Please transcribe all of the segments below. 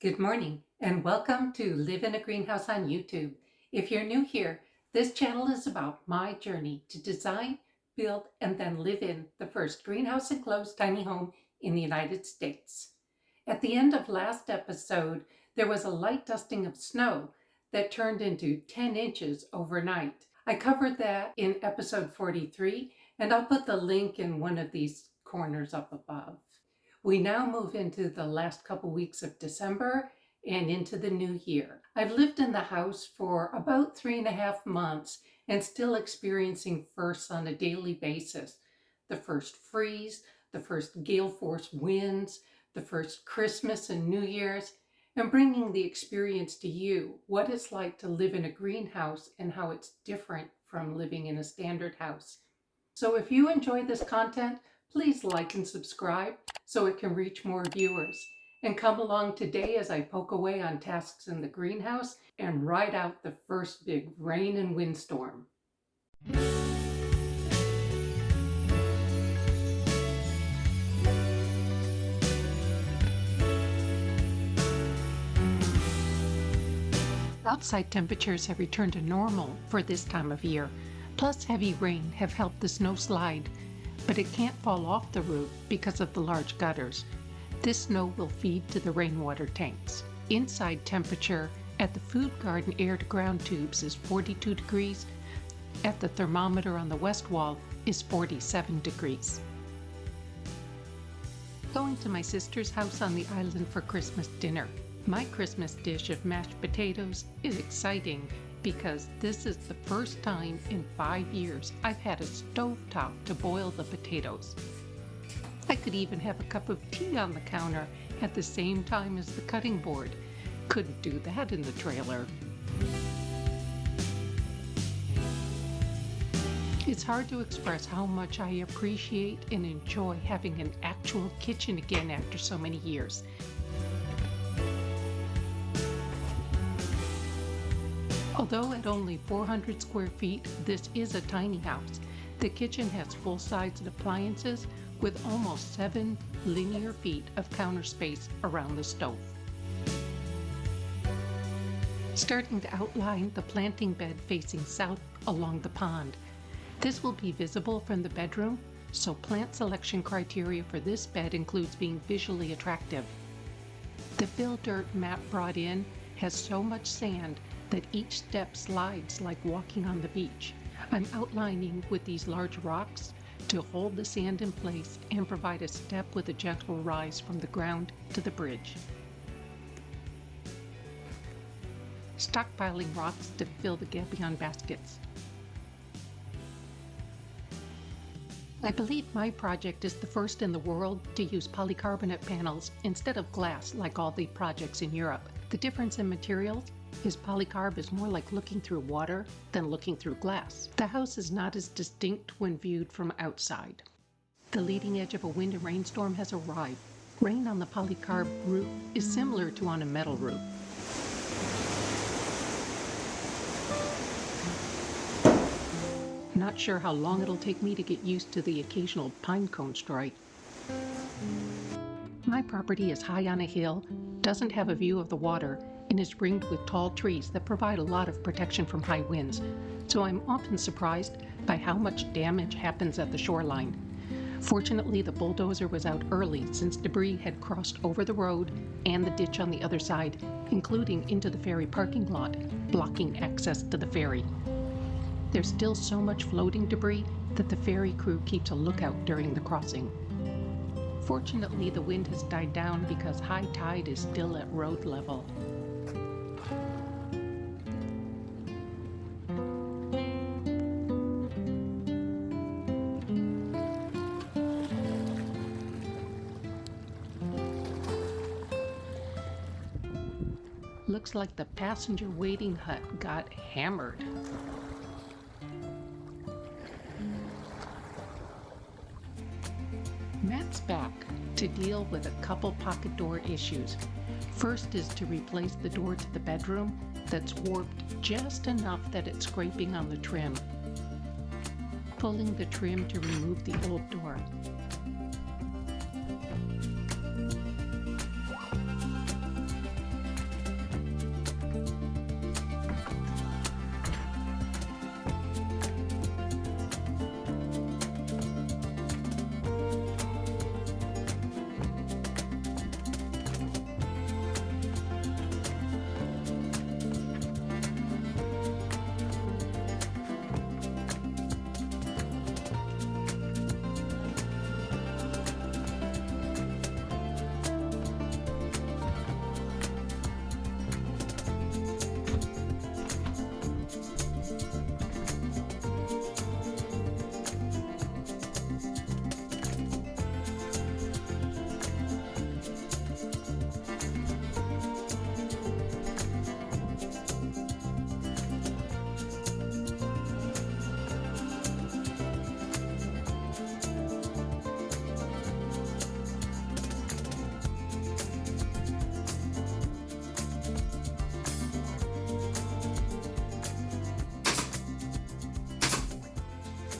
Good morning and welcome to Live in a Greenhouse on YouTube. If you're new here, this channel is about my journey to design, build, and then live in the first greenhouse enclosed tiny home in the United States. At the end of last episode, there was a light dusting of snow that turned into 10 inches overnight. I covered that in episode 43, and I'll put the link in one of these corners up above. We now move into the last couple weeks of December and into the new year. I've lived in the house for about 3.5 months and still experiencing firsts on a daily basis. The first freeze, the first gale force winds, the first Christmas and New Year's, and bringing the experience to you, what it's like to live in a greenhouse and how it's different from living in a standard house. So if you enjoy this content, please like and subscribe so it can reach more viewers. And come along today as I poke away on tasks in the greenhouse and ride out the first big rain and windstorm. Outside temperatures have returned to normal for this time of year, plus heavy rain have helped the snow slide. But it can't fall off the roof because of the large gutters. This snow will feed to the rainwater tanks. Inside temperature at the food garden air-to-ground tubes is 42 degrees. At the thermometer on the west wall is 47 degrees. Going to my sister's house on the island for Christmas dinner. My Christmas dish of mashed potatoes is exciting because this is the first time in 5 years I've had a stovetop to boil the potatoes. I could even have a cup of tea on the counter at the same time as the cutting board. Couldn't do that in the trailer. It's hard to express how much I appreciate and enjoy having an actual kitchen again after so many years. Although at only 400 square feet, this is a tiny house. The kitchen has full-sized appliances with almost 7 linear feet of counter space around the stove. Starting to outline the planting bed facing south along the pond. This will be visible from the bedroom, so plant selection criteria for this bed includes being visually attractive. The fill dirt map brought in has so much sand that each step slides like walking on the beach. I'm outlining with these large rocks to hold the sand in place and provide a step with a gentle rise from the ground to the bridge. Stockpiling rocks to fill the gabion baskets. I believe my project is the first in the world to use polycarbonate panels instead of glass like all the projects in Europe. The difference in materials is polycarb is more like looking through water than looking through glass. The house is not as distinct when viewed from outside. The leading edge of a wind and rainstorm has arrived. Rain on the polycarb roof is similar to on a metal roof. Not sure how long it'll take me to get used to the occasional pine cone strike. My property is high on a hill, doesn't have a view of the water, and is ringed with tall trees that provide a lot of protection from high winds, so I'm often surprised by how much damage happens at the shoreline. Fortunately, the bulldozer was out early since debris had crossed over the road and the ditch on the other side, including into the ferry parking lot, blocking access to the ferry. There's still so much floating debris that the ferry crew keeps a lookout during the crossing. Fortunately, the wind has died down because high tide is still at road level. Looks like the passenger waiting hut got hammered. Matt's back to deal with a couple pocket door issues. First is to replace the door to the bedroom that's warped just enough that it's scraping on the trim. Pulling the trim to remove the old door.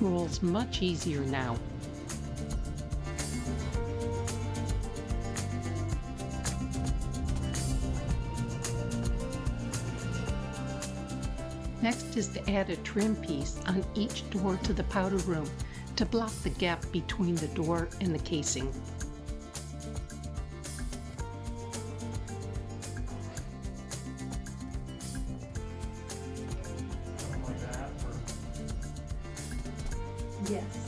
rolls much easier now. Next is to add a trim piece on each door to the powder room to block the gap between the door and the casing. Like that, or Yes.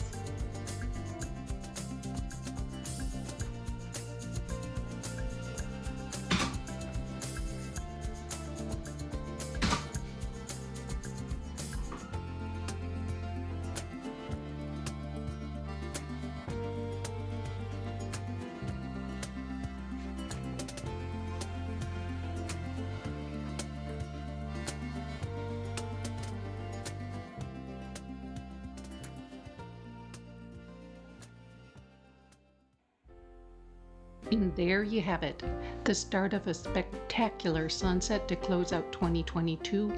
And there you have it, the start of a spectacular sunset to close out 2022,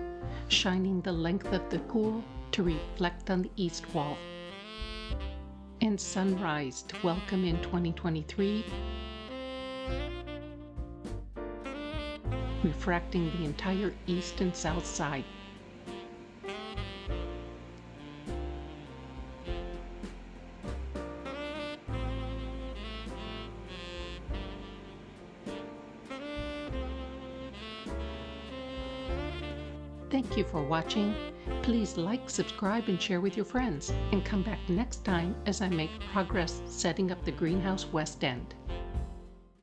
shining the length of the pool to reflect on the east wall. And sunrise to welcome in 2023, refracting the entire east and south side. Thank you for watching. Please like, subscribe, and share with your friends. And come back next time as I make progress setting up the greenhouse west end.